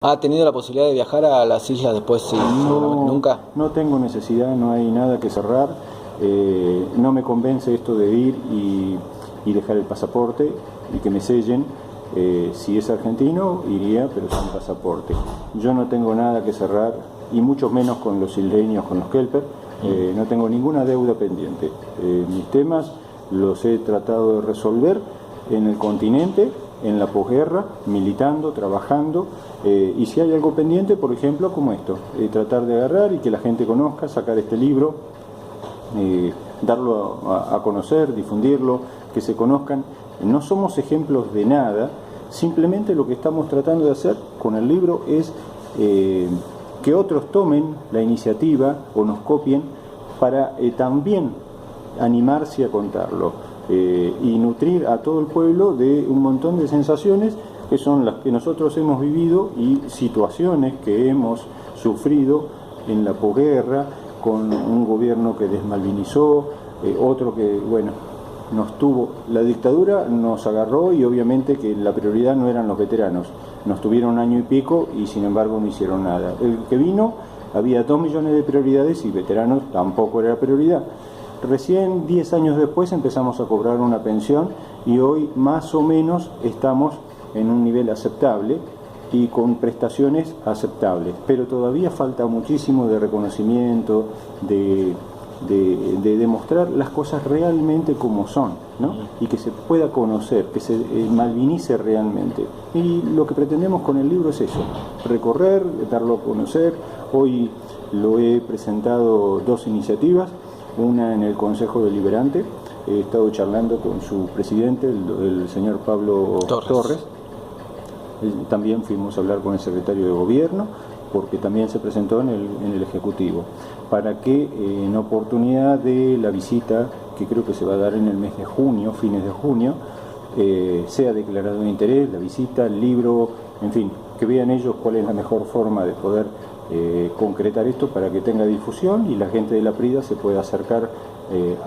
¿Ha tenido la posibilidad de viajar a las islas después? Sí, No, nunca. no tengo necesidad, no hay nada que cerrar. No me convence esto de ir y dejar el pasaporte y que me sellen. Si es argentino, iría, pero sin pasaporte. Yo no tengo nada que cerrar, y mucho menos con los isleños, con los kelper. No tengo ninguna deuda pendiente. Mis temas los he tratado de resolver en el continente, en la posguerra, militando, trabajando, y si hay algo pendiente, por ejemplo, como esto, tratar de agarrar y que la gente conozca, sacar este libro, darlo a conocer, difundirlo, que se conozcan. No somos ejemplos de nada, simplemente lo que estamos tratando de hacer con el libro es que otros tomen la iniciativa o nos copien para también animarse a contarlo y nutrir a todo el pueblo de un montón de sensaciones que son las que nosotros hemos vivido y situaciones que hemos sufrido en la posguerra, con un gobierno que desmalvinizó, otro que, bueno, la dictadura nos agarró, y obviamente que la prioridad no eran los veteranos. Nos tuvieron 1 año y pico y sin embargo no hicieron nada. El que vino, había 2 millones de prioridades y veteranos tampoco era prioridad. Recién 10 años después empezamos a cobrar una pensión y hoy más o menos estamos en un nivel aceptable y con prestaciones aceptables, pero todavía falta muchísimo de reconocimiento, de demostrar las cosas realmente como son, ¿no? Y que se pueda conocer, que se malvinice realmente. Y lo que pretendemos con el libro es eso, recorrer, darlo a conocer. Hoy lo he presentado 2 iniciativas, una en el Consejo Deliberante. He estado charlando con su presidente, el señor Pablo Torres. También fuimos a hablar con el secretario de Gobierno, porque también se presentó en el Ejecutivo, para que en oportunidad de la visita, que creo que se va a dar en el mes de junio, fines de junio, sea declarado de interés la visita, el libro, en fin, que vean ellos cuál es la mejor forma de poder concretar esto para que tenga difusión y la gente de la Prida se pueda acercar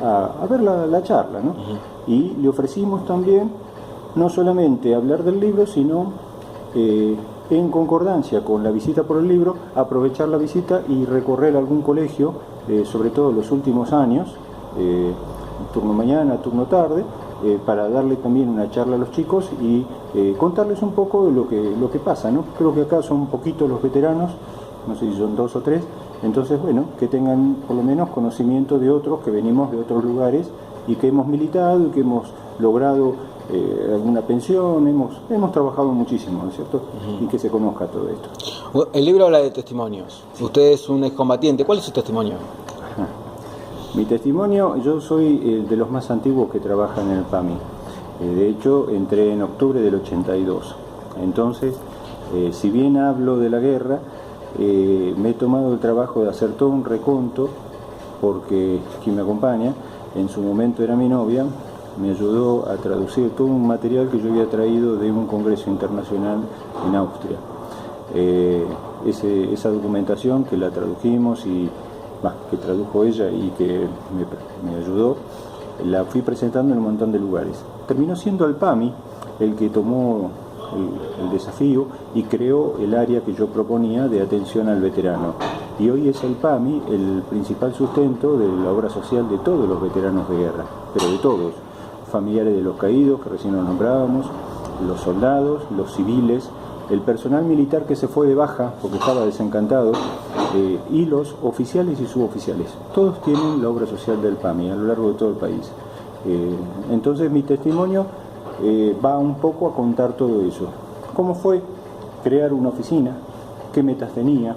a ver la charla, ¿no? Y le ofrecimos también no solamente hablar del libro, sino en concordancia con la visita por el libro, aprovechar la visita y recorrer algún colegio, sobre todo en los últimos años, turno mañana, turno tarde, para darle también una charla a los chicos y contarles un poco de lo que pasa, ¿no? Creo que acá son poquitos los veteranos, no sé si son 2 o 3, entonces, bueno, que tengan por lo menos conocimiento de otros que venimos de otros lugares y que hemos militado y que hemos logrado alguna pensión, hemos trabajado muchísimo, ¿no es cierto? Y que se conozca todo esto. El libro habla de testimonios. Usted es un excombatiente. ¿Cuál es su testimonio? Mi testimonio, yo soy de los más antiguos que trabajan en el PAMI. De hecho, entré en octubre del 82. Entonces, si bien hablo de la guerra, me he tomado el trabajo de hacer todo un reconto, porque quien me acompaña, en su momento era mi novia, me ayudó a traducir todo un material que yo había traído de un congreso internacional en Austria. Esa documentación que la tradujimos y que tradujo ella y que me ayudó, la fui presentando en un montón de lugares. Terminó siendo el PAMI el que tomó el desafío y creó el área que yo proponía de atención al veterano. Y hoy es el PAMI el principal sustento de la obra social de todos los veteranos de guerra, pero de todos, familiares de los caídos, que recién los nombrábamos, los soldados, los civiles, el personal militar que se fue de baja porque estaba desencantado, y los oficiales y suboficiales. Todos tienen la obra social del PAMI a lo largo de todo el país. Entonces mi testimonio va un poco a contar todo eso. ¿Cómo fue crear una oficina? ¿Qué metas tenía?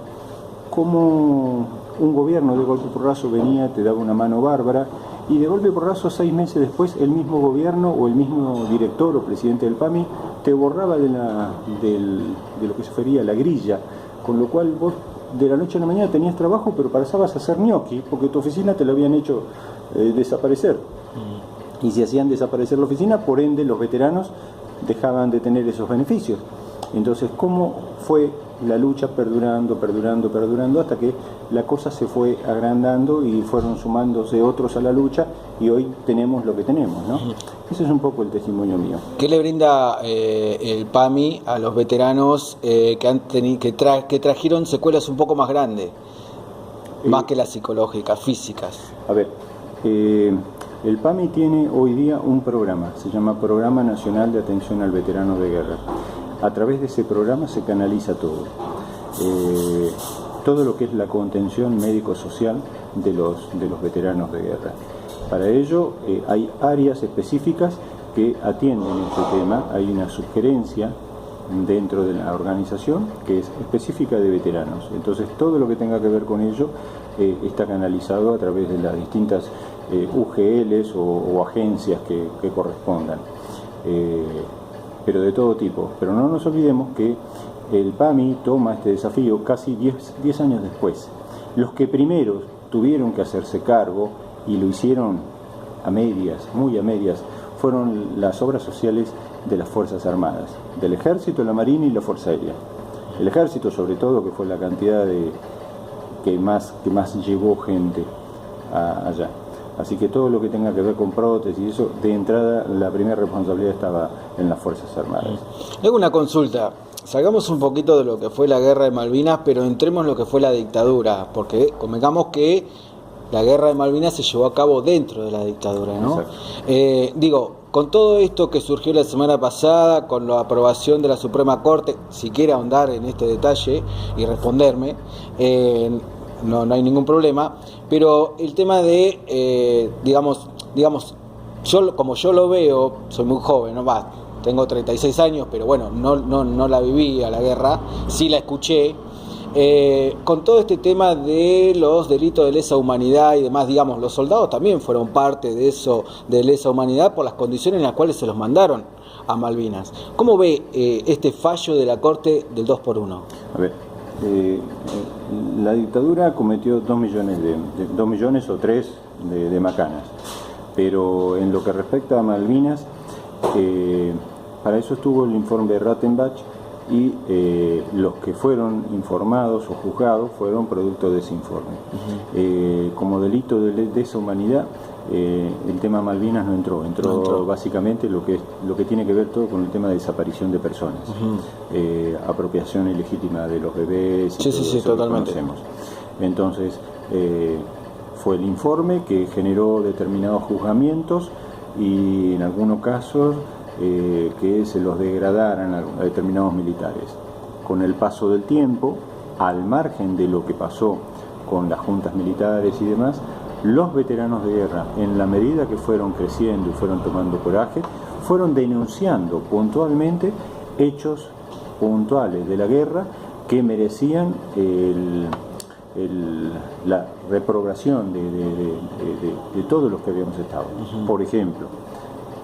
¿Cómo un gobierno de golpe porrazo venía, te daba una mano bárbara, y de golpe porrazo 6 meses después el mismo gobierno o el mismo director o presidente del PAMI te borraba de lo que se refería a la grilla, con lo cual vos de la noche a la mañana tenías trabajo, pero pasabas a hacer ñoqui porque tu oficina te la habían hecho desaparecer. Y si hacían desaparecer la oficina, por ende los veteranos dejaban de tener esos beneficios. Entonces, ¿cómo fue la lucha perdurando, hasta que la cosa se fue agrandando y fueron sumándose otros a la lucha y hoy tenemos lo que tenemos, ¿no? Ese es un poco el testimonio mío. ¿Qué le brinda el PAMI a los veteranos que trajeron secuelas un poco más grandes, más que las psicológicas, físicas? A ver, el PAMI tiene hoy día un programa, se llama Programa Nacional de Atención al Veterano de Guerra. A través de ese programa se canaliza todo lo que es la contención médico-social de los veteranos de guerra. Para ello hay áreas específicas que atienden este tema, hay una sugerencia dentro de la organización que es específica de veteranos. Entonces todo lo que tenga que ver con ello está canalizado a través de las distintas UGLs o agencias que correspondan. Pero de todo tipo. Pero no nos olvidemos que el PAMI toma este desafío casi 10 años después. Los que primero tuvieron que hacerse cargo y lo hicieron a medias, muy a medias, fueron las obras sociales de las Fuerzas Armadas, del Ejército, la Marina y la Fuerza Aérea. El Ejército sobre todo, que fue la cantidad que más llevó gente allá. Así que todo lo que tenga que ver con prótesis y eso, de entrada, la primera responsabilidad estaba en las Fuerzas Armadas. Tengo una consulta. Salgamos un poquito de lo que fue la guerra de Malvinas, pero entremos en lo que fue la dictadura, porque convengamos que la guerra de Malvinas se llevó a cabo dentro de la dictadura, ¿no? Con todo esto que surgió la semana pasada, con la aprobación de la Suprema Corte, si quiere ahondar en este detalle y responderme, no hay ningún problema, pero el tema de, como yo lo veo, soy muy joven, ¿no? Tengo 36 años, pero bueno, no la viví a la guerra, sí la escuché, con todo este tema de los delitos de lesa humanidad y demás, digamos, los soldados también fueron parte de eso, de lesa humanidad, por las condiciones en las cuales se los mandaron a Malvinas. ¿Cómo ve este fallo de la Corte del 2x1? A ver, la dictadura cometió 2 millones o 3 de macanas, pero en lo que respecta a Malvinas, para eso estuvo el informe de Rattenbach y los que fueron informados o juzgados fueron producto de ese informe. Como delito de lesa humanidad, el tema Malvinas no entró básicamente lo que tiene que ver todo con el tema de desaparición de personas, apropiación ilegítima de los bebés y todo eso totalmente. Que conocemos. Entonces fue el informe que generó determinados juzgamientos y en algunos casos que se los degradaran a determinados militares. Con el paso del tiempo, al margen de lo que pasó con las juntas militares y demás, los veteranos de guerra, en la medida que fueron creciendo y fueron tomando coraje, fueron denunciando puntualmente hechos puntuales de la guerra que merecían la reprobación de todos los que habíamos estado. Por ejemplo,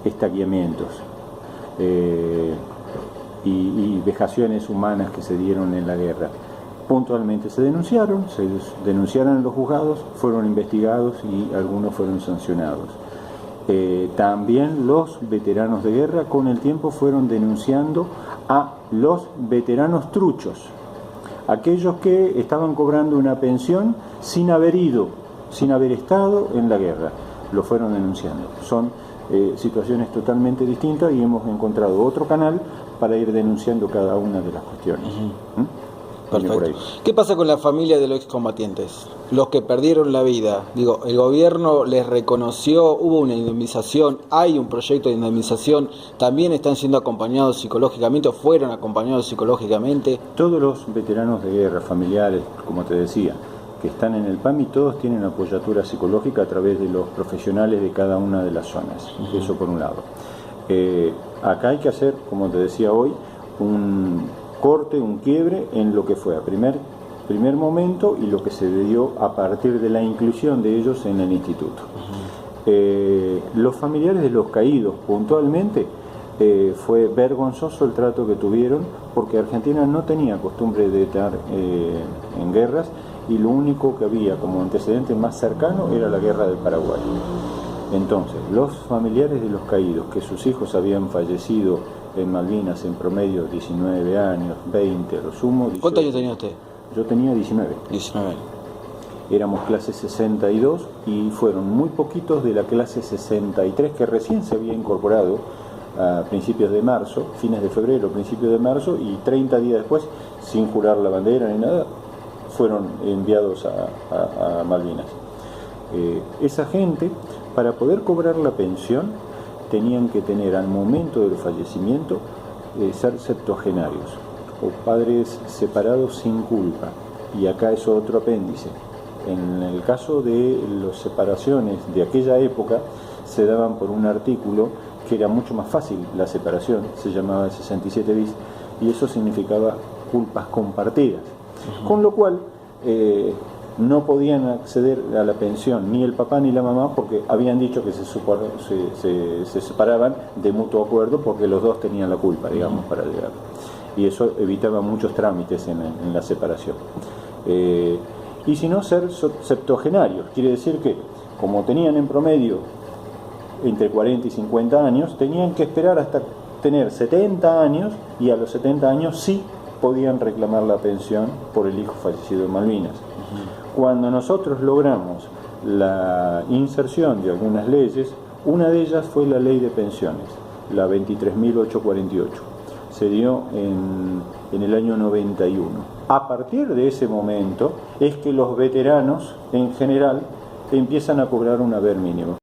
estaqueamientos y vejaciones humanas que se dieron en la guerra. Puntualmente se denunciaron en los juzgados, fueron investigados y algunos fueron sancionados. También los veteranos de guerra con el tiempo fueron denunciando a los veteranos truchos, aquellos que estaban cobrando una pensión sin haber estado en la guerra, lo fueron denunciando. Son situaciones totalmente distintas y hemos encontrado otro canal para ir denunciando cada una de las cuestiones. Perfecto. ¿Qué pasa con la familia de los excombatientes? Los que perdieron la vida. El gobierno les reconoció, hubo una indemnización, hay un proyecto de indemnización, también están siendo acompañados psicológicamente o fueron acompañados psicológicamente. Todos los veteranos de guerra, familiares, como te decía, que están en el PAMI, todos tienen apoyatura psicológica a través de los profesionales de cada una de las zonas. Eso por un lado. Acá hay que hacer, como te decía hoy, un corte, un quiebre en lo que fue a primer momento y lo que se dio a partir de la inclusión de ellos en el instituto. Los familiares de los caídos, puntualmente, fue vergonzoso el trato que tuvieron, porque Argentina no tenía costumbre de estar en guerras y lo único que había como antecedente más cercano era la guerra del Paraguay. Entonces, los familiares de los caídos, que sus hijos habían fallecido en Malvinas en promedio 19 años, 20 a lo sumo. 18. ¿Cuántos años tenía usted? Yo tenía 19. 19. Éramos clase 62 y fueron muy poquitos de la clase 63 que recién se había incorporado a principios de marzo, fines de febrero, principios de marzo, y 30 días después, sin jurar la bandera ni nada, fueron enviados a Malvinas. Esa gente, para poder cobrar la pensión, tenían que tener al momento del fallecimiento ser septuagenarios o padres separados sin culpa. Y acá es otro apéndice. En el caso de las separaciones de aquella época, se daban por un artículo que era mucho más fácil la separación, se llamaba el 67 bis, y eso significaba culpas compartidas. Con lo cual, no podían acceder a la pensión ni el papá ni la mamá, porque habían dicho que se separaban de mutuo acuerdo porque los dos tenían la culpa, digamos, para llegar. Y eso evitaba muchos trámites en la separación. Y si no, ser septuagenarios, quiere decir que, como tenían en promedio entre 40 y 50 años, tenían que esperar hasta tener 70 años, y a los 70 años sí podían reclamar la pensión por el hijo fallecido en Malvinas. Cuando nosotros logramos la inserción de algunas leyes, una de ellas fue la ley de pensiones, la 23.848. Se dio en el año 91. A partir de ese momento es que los veteranos en general empiezan a cobrar un haber mínimo.